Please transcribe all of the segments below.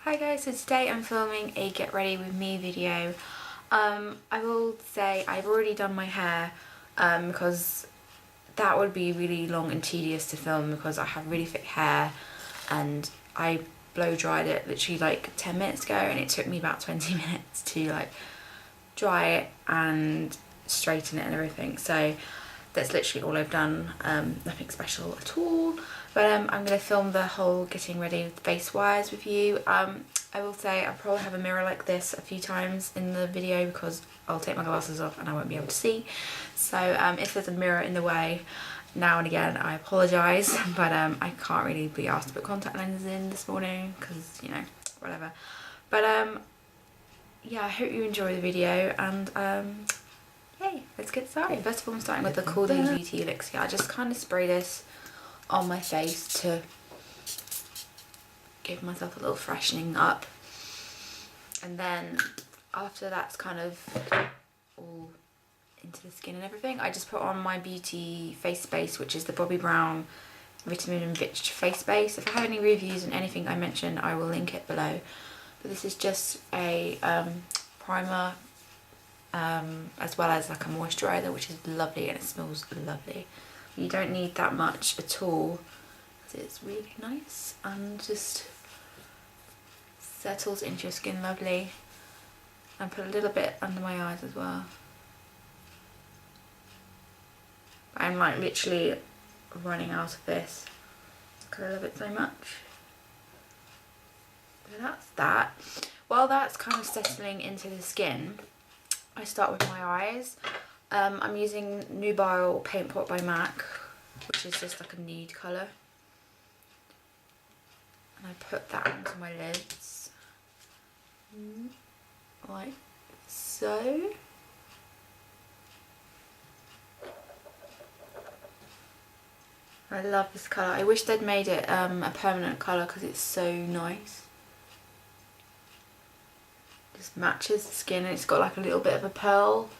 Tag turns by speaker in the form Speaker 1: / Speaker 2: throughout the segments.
Speaker 1: Hi guys, so today I'm filming a get ready with me video. I will say I've already done my hair because that would be really long and tedious to film because I have really thick hair and I blow dried it literally like 10 minutes ago and it took me about 20 minutes to like dry it and straighten it and everything. So that's literally all I've done, nothing special at all. But I'm going to film the whole getting ready with face wires with you. I will say I'll probably have a mirror like this a few times in the video because I'll take my glasses off and I won't be able to see. So if there's a mirror in the way now and again, I apologise, but I can't really be asked to put contact lenses in this morning because, you know, whatever. But yeah, I hope you enjoy the video and yay, let's get started. First of all, I'm starting with the Caudalie Beauty Elixir. I just kind of spray this on my face to give myself a little freshening up, and then after that's kind of all into the skin and everything, I just put on my beauty face base, which is the Bobbi Brown Vitamin Enriched face base. If I have any reviews and anything I mention, I will link it below, but this is just a primer as well as like a moisturiser, which is lovely and it smells lovely. You don't need that much at all because it's really nice and just settles into your skin lovely. And put a little bit under my eyes as well. I'm like literally running out of this because I love it so much. So that's that. While that's kind of settling into the skin, I start with my eyes. I'm using Nubile Paint Pot by MAC, which is just like a nude colour. And I put that onto my lids, like so. I love this colour. I wish they'd made it a permanent colour because it's so nice. Just matches the skin and it's got like a little bit of a pearl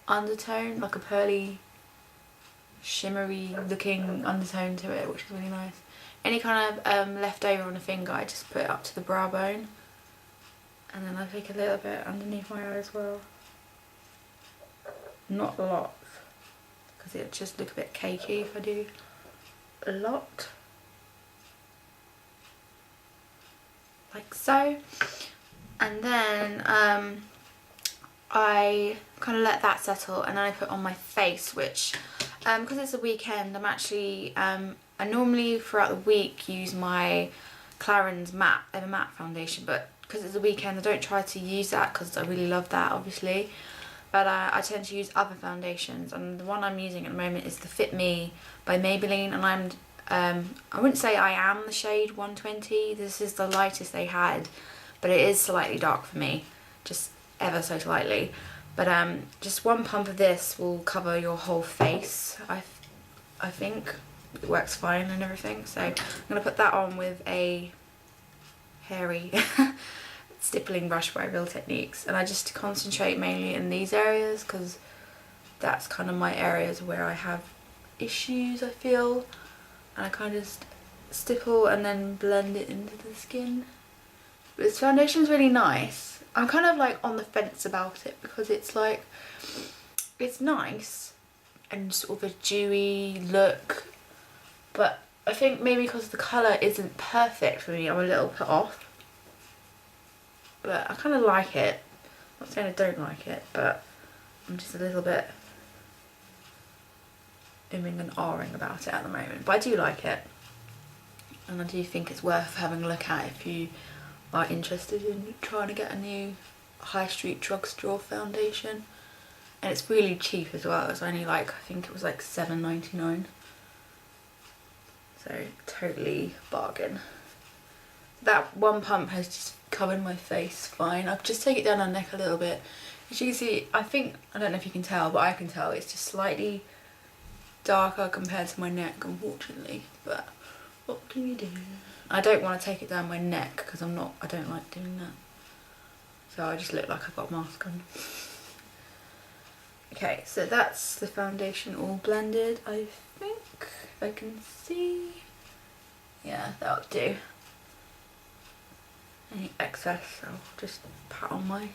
Speaker 1: undertone, like a pearly shimmery looking undertone to it, which is really nice. Any kind of leftover on a finger, I just put it up to the brow bone, and then I take a little bit underneath my eye as well. Not a lot because it just look a bit cakey if I do a lot, like so. And then I kind of let that settle, and then I put on my face, which because it's a weekend, I'm actually I normally throughout the week use my Clarins matte Ever Matte foundation, but because it's a weekend I don't try to use that because I really love that obviously, but I tend to use other foundations, and the one I'm using at the moment is the Fit Me by Maybelline, and I wouldn't say I am the shade 120, this is the lightest they had, but it is slightly dark for me, just ever so slightly. But just one pump of this will cover your whole face. I think it works fine and everything. So I'm going to put that on with a hairy stippling brush by Real Techniques. And I just concentrate mainly in these areas because that's kind of my areas where I have issues, I feel. And I kind of just stipple and then blend it into the skin. But this foundation is really nice. I'm kind of like on the fence about it because it's like, it's nice and sort of a dewy look, but I think maybe because the colour isn't perfect for me, I'm a little put off. But I kind of like it. I'm not saying I don't like it, but I'm just a little bit umming and ahhing about it at the moment. But I do like it, and I do think it's worth having a look at if you are interested in trying to get a new high street drugstore foundation. And it's really cheap as well. It's only like, I think it was like $7.99, so totally bargain. That one pump has just covered my face fine. I've just taken it down my neck a little bit. As you can see, I don't know if you can tell, but I can tell it's just slightly darker compared to my neck, unfortunately, but what can you do? I don't want to take it down my neck because I don't like doing that. So I just look like I've got a mask on. Okay, so that's the foundation all blended, I think. If I can see. Yeah, that'll do. any excess, so I'll just pat on my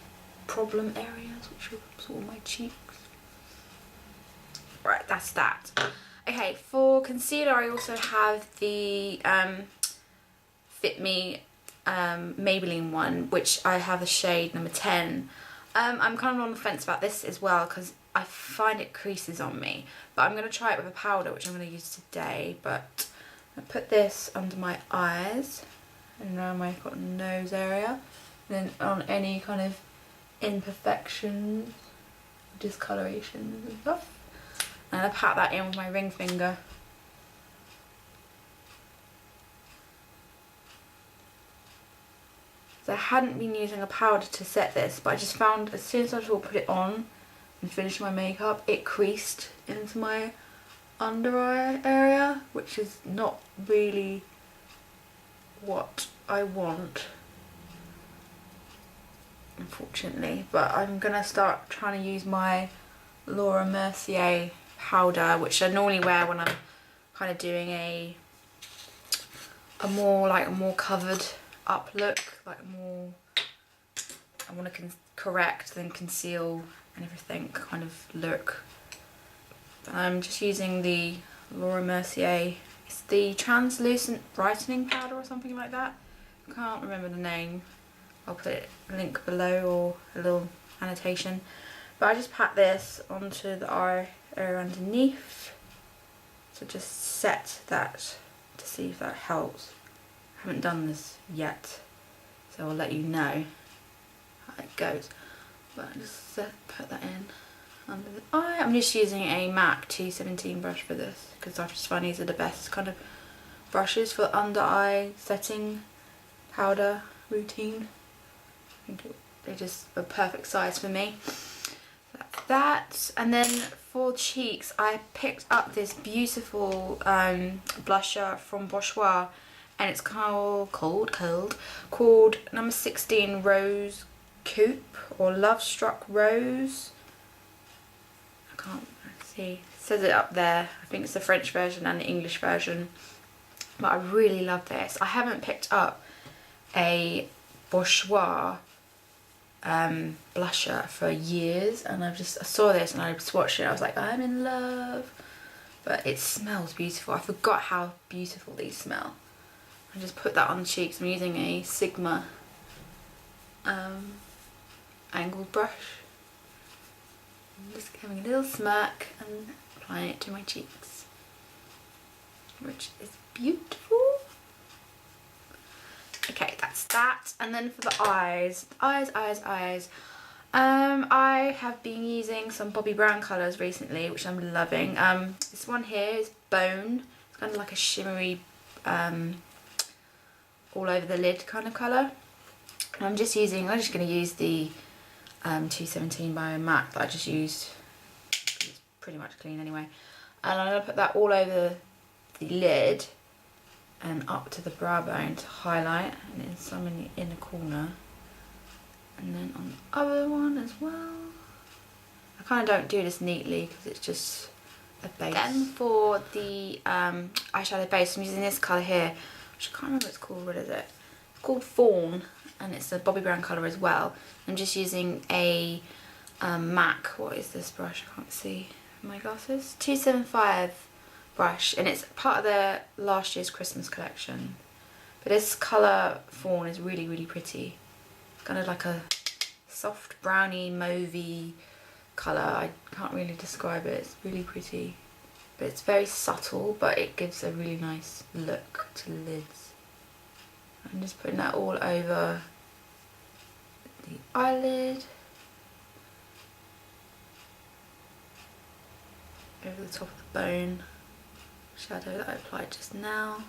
Speaker 1: problem areas, which are sort of my cheeks. Right, that's that. Okay, for concealer I also have the Fit Me Maybelline one, which I have the shade number 10. I'm kind of on the fence about this as well because I find it creases on me, but I'm going to try it with a powder, which I'm going to use today. But I put this under my eyes and around my nose area, and then on any kind of imperfections, discolorations and stuff. And I pat that in with my ring finger. So I hadn't been using a powder to set this, but I just found as soon as I put it on and finished my makeup, it creased into my under eye area, which is not really what I want, unfortunately. But I'm gonna start trying to use my Mercier powder, which I normally wear when I'm kind of doing a more covered up look, like more, I want to correct then conceal and everything kind of look. I'm just using the Mercier, it's the translucent brightening powder or something like that. I can't remember the name. I'll put a link below or a little annotation. But I just pat this onto the eye area underneath to just set that to see if that helps. I haven't done this yet, so I'll let you know how it goes. But I just put that in under the eye. I'm just using a MAC 217 brush for this because I just find these are the best kind of brushes for under eye setting powder routine. I think they're just a perfect size for me. That's that. And then for cheeks, I picked up this beautiful blusher from Bourjois, and it's called number 16 Rose Coupe or Love Struck Rose. I can't see. It says it up there. I think it's the French version and the English version. But I really love this. I haven't picked up a Bourjois blusher for years, and I saw this and I swatched it. I was like, I'm in love. But it smells beautiful. I forgot how beautiful these smell. I just put that on the cheeks. I'm using a Sigma angled brush. I'm just having a little smirk and applying it to my cheeks, which is beautiful. Okay, that's that. And then for the eyes. I have been using some Bobbi Brown colours recently, which I'm loving. This one here is Bone. It's kind of like a shimmery, all over the lid kind of colour. And I'm just going to use the 217 by MAC that I just used. It's pretty much clean anyway. And I'm going to put that all over the lid and up to the brow bone to highlight, and then some in the inner corner, and then on the other one as well. I kind of don't do this neatly because it's just a base. Then for the eyeshadow base, I'm using this colour here, which I can't remember what it's called. What is it? It's called Fawn, and it's a Bobbi Brown colour as well. I'm just using a MAC, what is this brush? I can't see my glasses. 275 brush, and it's part of the last year's Christmas collection. But this colour Fawn is really, really pretty. It's kind of like a soft browny mauvey colour. I can't really describe it. It's really pretty, but it's very subtle, but it gives a really nice look to the lids. I'm just putting that all over the eyelid, over the top of the bone shadow that I applied just now.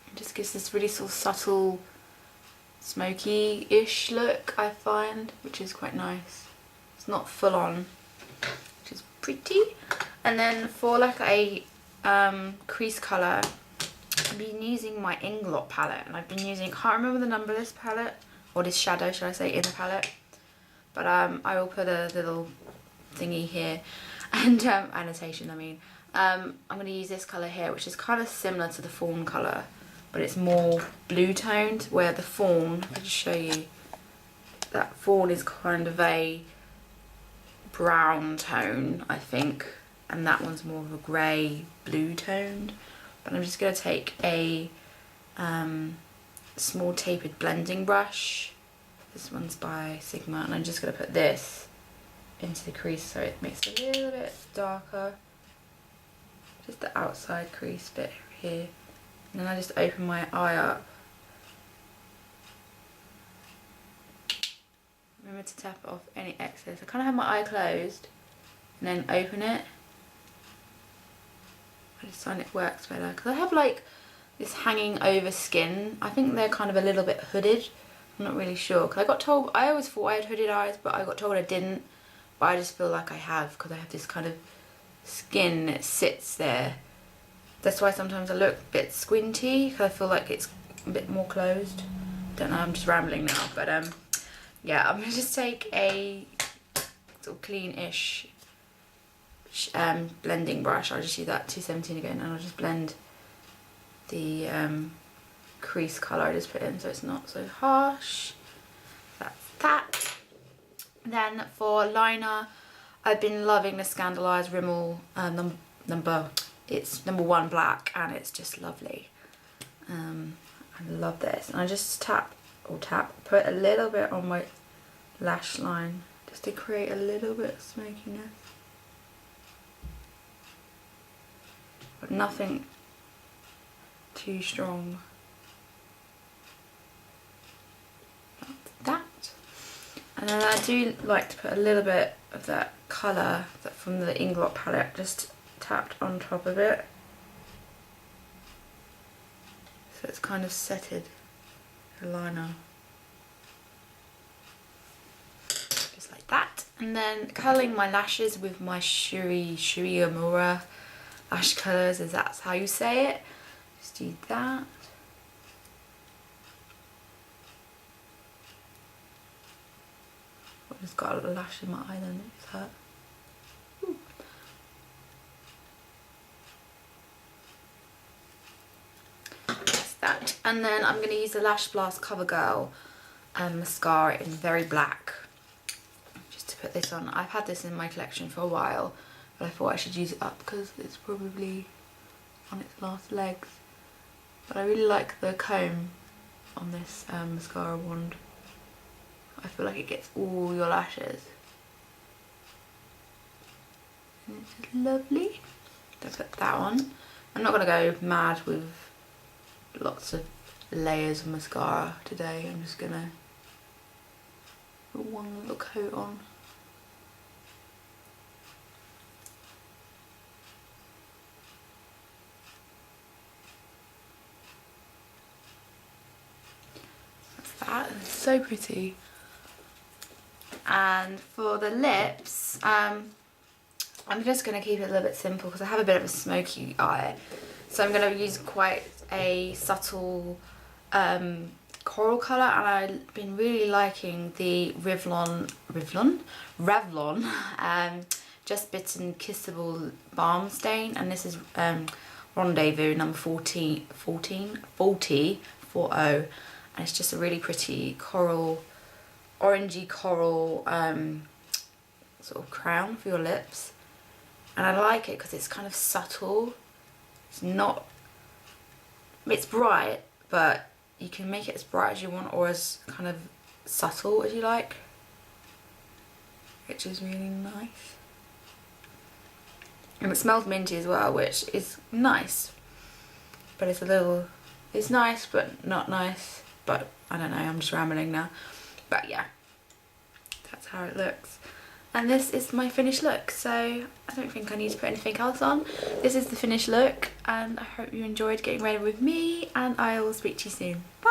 Speaker 1: It just gives this really sort of subtle smoky-ish look, I find, which is quite nice. It's not full on, which is pretty. And then for like a crease colour, I've been using my Inglot palette, and I've been using, can't remember the number of this palette, or this shadow should I say, in the palette, but I will put a little thingy here, and annotation I mean. I'm going to use this colour here, which is kind of similar to the Fawn colour, but it's more blue toned, where the Fawn, I'll just show you, that Fawn is kind of a brown tone, I think, and that one's more of a grey blue toned. But I'm just going to take a small tapered blending brush. This one's by Sigma, and I'm just going to put this into the crease so it makes it a little bit darker. Just the outside crease bit here. And then I just open my eye up. Remember to tap off any excess. I kind of have my eye closed and then open it. I just find it works better because I have like this hanging over skin. I think they're kind of a little bit hooded. I'm not really sure because I got told, I always thought I had hooded eyes, but I got told I didn't. But I just feel like I have because I have this kind of skin that sits there. That's why sometimes I look a bit squinty because I feel like it's a bit more closed. Don't know, I'm just rambling now, but yeah, I'm gonna just take a sort of clean-ish blending brush. I'll just use that 217 again, and I'll just blend the crease colour I just put in so it's not so harsh. That's that. Then for liner, I've been loving the Scandalised Rimmel it's number 1 black, and it's just lovely. I love this, and I just put a little bit on my lash line just to create a little bit of smokiness, but nothing too strong. Like that. And then I do like to put a little bit of that colour from the Inglot palette just tapped on top of it, so it's kind of setted the liner. Just like that. And then curling my lashes with my Uemura lash colours, as that's how you say it. Just do that. I've just got a little lash in my eye then, it's hurt. That's that. And then I'm going to use the Lash Blast Covergirl mascara in Very Black. Just to put this on. I've had this in my collection for a while, but I thought I should use it up because it's probably on its last legs. But I really like the comb on this mascara wand. I feel like it gets all your lashes. And it's just lovely. So put that on. I'm not going to go mad with lots of layers of mascara today. I'm just going to put one little coat on. That's that. It's so pretty. And for the lips, I'm just going to keep it a little bit simple because I have a bit of a smoky eye. So I'm going to use quite a subtle coral colour, and I've been really liking the Revlon Just Bitten Kissable Balm Stain, and this is Rendezvous number 40, and it's just a really pretty coral, orangey coral sort of crown for your lips, and I like it because it's kind of subtle. It's bright, but you can make it as bright as you want or as kind of subtle as you like, which is really nice. And it smells minty as well, which is nice, but it's nice but not nice. But I don't know, I'm just rambling now. But yeah, that's how it looks. And this is my finished look, so I don't think I need to put anything else on. This is the finished look, and I hope you enjoyed getting ready with me, and I will speak to you soon. Bye!